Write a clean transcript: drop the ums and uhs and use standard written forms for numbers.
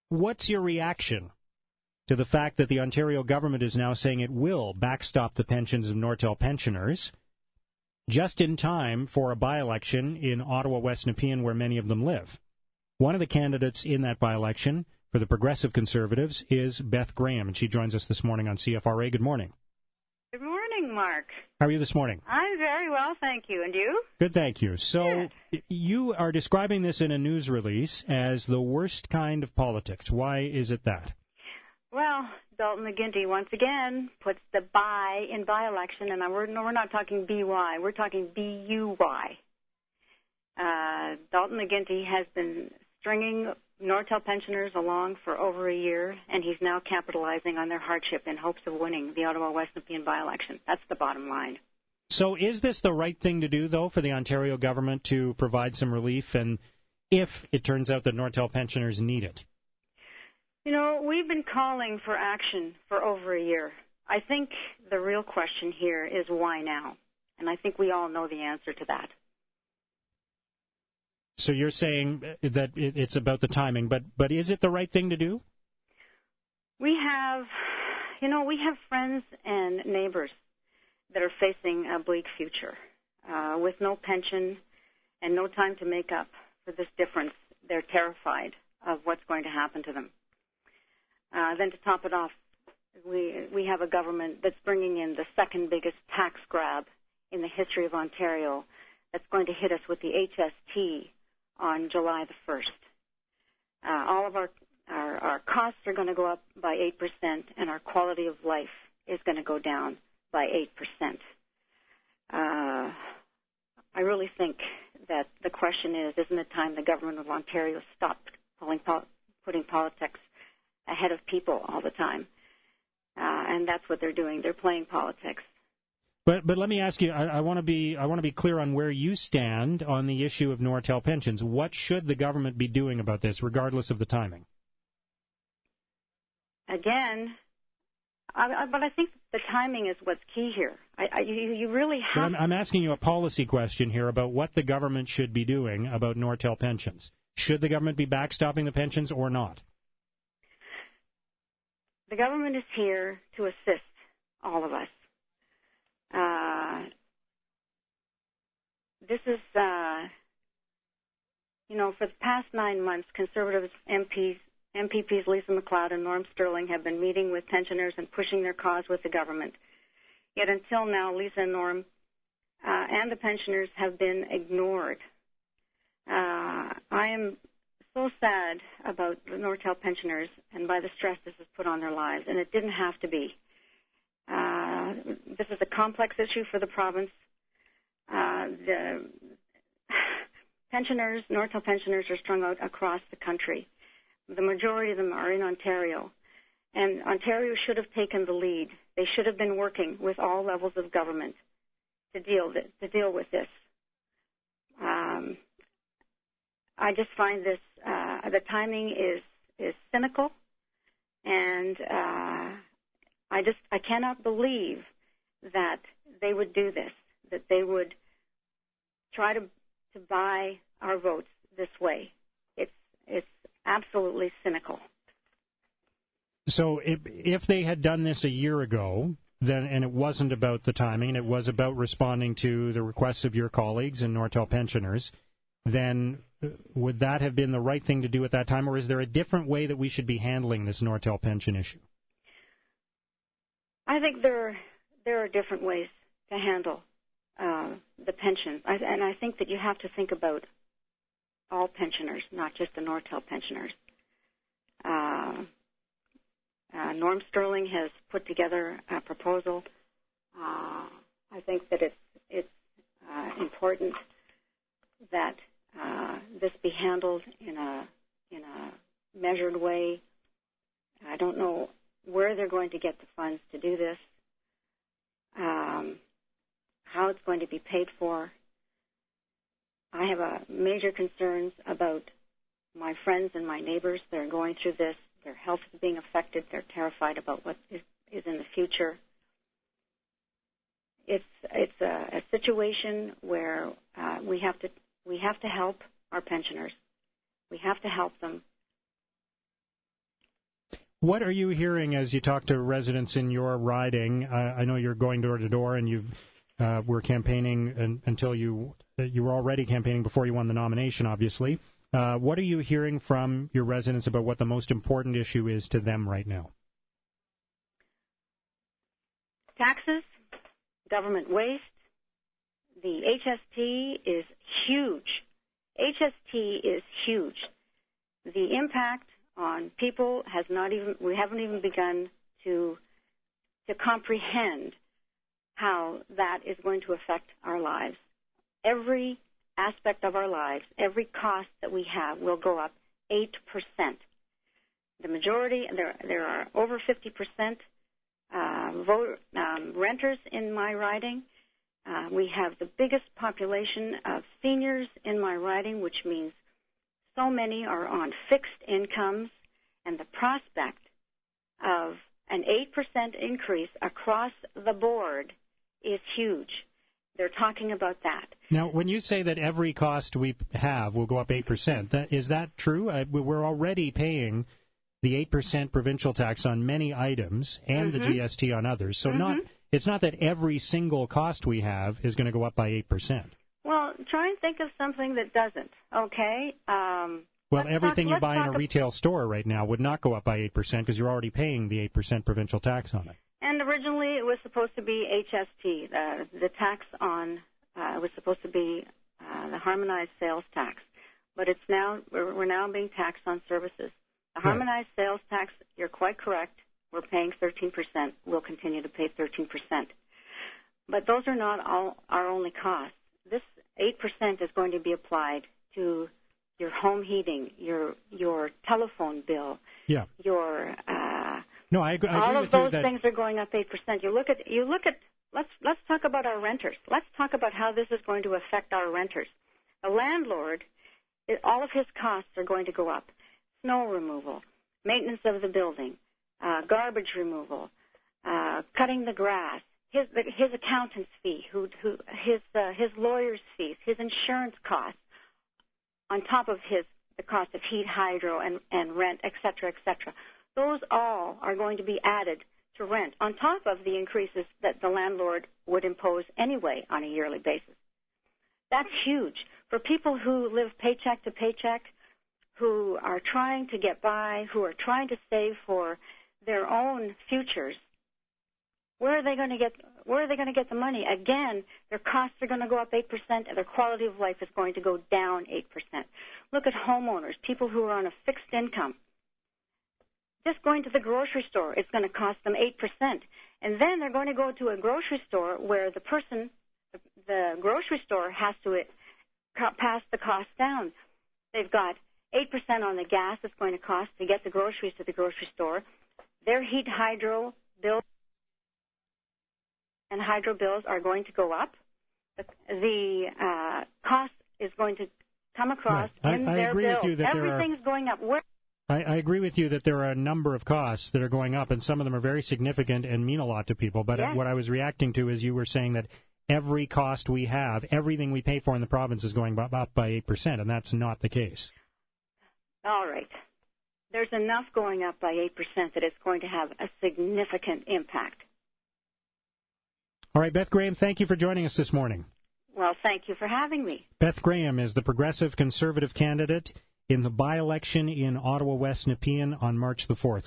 What's your reaction to the fact that the Ontario government is now saying it will backstop the pensions of Nortel pensioners just in time for a by-election in Ottawa West-Nepean where many of them live? One of the candidates in that by-election for the Progressive Conservatives is Beth Graham, and she joins us this morning on CFRA. Good morning. Good morning, Mark. How are you this morning? I'm very well, thank you. And you? Good, thank you. So you are describing this in a news release as the worst kind of politics. Why is it that? Well, Dalton McGuinty once again puts the by in by-election, and we're not talking BY, we're talking BUY. Dalton McGuinty has been stringing Nortel pensioners along for over a year, and he's now capitalizing on their hardship in hopes of winning the Ottawa West-Nepean by-election. That's the bottom line. So is this the right thing to do, though, for the Ontario government to provide some relief, and if it turns out that Nortel pensioners need it? You know, we've been calling for action for over a year. I think the real question here is why now? And I think we all know the answer to that. So you're saying that it's about the timing, but is it the right thing to do? We have friends and neighbors that are facing a bleak future with no pension and no time to make up for this difference. They're terrified of what's going to happen to them. Then to top it off, we have a government that's bringing in the second biggest tax grab in the history of Ontario that's going to hit us with the HST on July the 1st. All of our costs are going to go up by 8%, and our quality of life is going to go down by 8%. I really think that the question is, isn't it time the government of Ontario stopped putting politics ahead of people all the time? And that's what they're doing. They're playing politics. But let me ask you, I want to be clear on where you stand on the issue of Nortel pensions. What should the government be doing about this, regardless of the timing? Again, but I think the timing is what's key here. You really have. I'm asking you a policy question here about what the government should be doing about Nortel pensions. Should the government be backstopping the pensions or not? The government is here to assist all of us. This is, for the past 9 months, Conservative MPPs Lisa MacLeod and Norm Sterling have been meeting with pensioners and pushing their cause with the government. Yet until now, Lisa and Norm and the pensioners have been ignored. I am so sad about the Nortel pensioners and by the stress this has put on their lives, and it didn't have to be. This is a complex issue for the province. The pensioners, Nortel pensioners, are strung out across the country. The majority of them are in Ontario, and Ontario should have taken the lead. They should have been working with all levels of government to deal with this. I just find this the timing is cynical, and I cannot believe that they would do this, that they would try to buy our votes this way. It's absolutely cynical. So if they had done this a year ago, then, and it wasn't about the timing, it was about responding to the requests of your colleagues and Nortel pensioners, then would that have been the right thing to do at that time, or is there a different way that we should be handling this Nortel pension issue? I think there are different ways to handle the pension, and I think that you have to think about all pensioners, not just the Nortel pensioners. Norm Sterling has put together a proposal. I think that it's important that this be handled in a measured way. I don't know where they're going to get the funds to do this, how it's going to be paid for. I have major concerns about my friends and my neighbors that are going through this. Their health is being affected. They're terrified about what is in the future. It's a situation where we have to help our pensioners. We have to help them. What are you hearing as you talk to residents in your riding? I know you're going door to door, and you were campaigning until you were already campaigning before you won the nomination, obviously. What are you hearing from your residents about what the most important issue is to them right now? Taxes, government waste. The HST is huge. HST is huge. The impact on people we haven't even begun to comprehend how that is going to affect our lives. Every aspect of our lives, every cost that we have will go up 8%. The majority, there are over 50% renters in my riding. We have the biggest population of seniors in my riding, which means so many are on fixed incomes, and the prospect of an 8% increase across the board is huge. They're talking about that. Now, when you say that every cost we have will go up 8%, is that true? We're already paying the 8% provincial tax on many items and the GST on others. So it's not that every single cost we have is going to go up by 8%. Well, try and think of something that doesn't, okay? Everything you buy in a retail store right now would not go up by 8% because you're already paying the 8% provincial tax on it. And originally it was supposed to be HST, the tax on, it was supposed to be the harmonized sales tax. But we're now being taxed on services. The harmonized sales tax, you're quite correct, we're paying 13%. We'll continue to pay 13%. But those are not all our only costs. This 8% is going to be applied to your home heating, your telephone bill, your no, I agree all with of those you that things are going up 8%. You look at. Let's talk about our renters. Let's talk about how this is going to affect our renters. The landlord, all of his costs are going to go up. Snow removal, maintenance of the building, garbage removal, cutting the grass, his accountant's fee, his lawyer's fees, his insurance costs, on top of the cost of heat, hydro, and rent, et cetera, et cetera. Those all are going to be added to rent, on top of the increases that the landlord would impose anyway on a yearly basis. That's huge. For people who live paycheck to paycheck, who are trying to get by, who are trying to save for their own futures, where are they going to get the money? Again, their costs are going to go up 8%, and their quality of life is going to go down 8%. Look at homeowners, people who are on a fixed income. Just going to the grocery store, it's going to cost them 8%. And then they're going to go to a grocery store where the grocery store has to pass the cost down. They've got 8% on the gas it's going to cost to get the groceries to the grocery store. Their heat, hydro bills and hydro bills are going to go up. The cost is going to come across in their bill. Everything's going up. I agree with you that there are a number of costs that are going up, and some of them are very significant and mean a lot to people. But what I was reacting to is you were saying that every cost we have, everything we pay for in the province is going up by 8%, and that's not the case. All right. There's enough going up by 8% that it's going to have a significant impact. All right, Beth Graham, thank you for joining us this morning. Well, thank you for having me. Beth Graham is the Progressive Conservative candidate in the by-election in Ottawa West-Nepean on March the 4th.